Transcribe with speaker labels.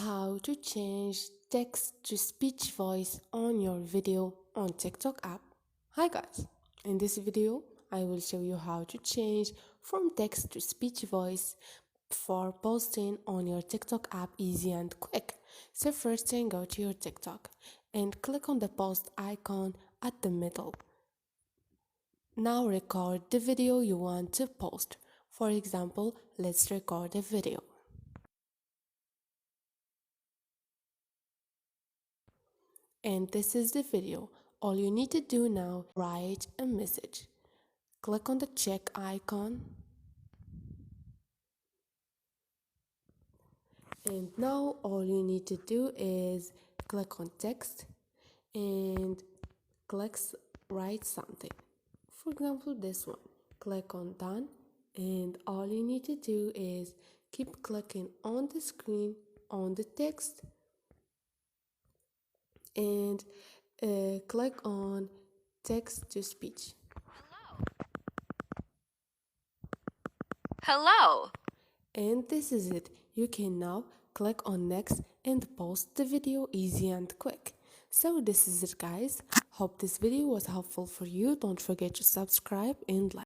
Speaker 1: how to change text to speech voice on your video on TikTok app. Hi guys, in this video I will show you how to change from text to speech voice for posting on your TikTok app easy and quick. So first thing, go to your TikTok and click on the post icon at the middle. Now record the video you want to post. For example, let's record a video. And this is the video. All you need to do now, write a message. Click on the check icon. And now all you need to do is click on text and write something. For example, this one. Click on done, and all you need to do is keep clicking on the screen on the text and click on text to speech.
Speaker 2: Hello.
Speaker 1: And this is it. You can now click on next and post the video easy and quick. So this is it guys. Hope this video was helpful for you. Don't forget to subscribe and like.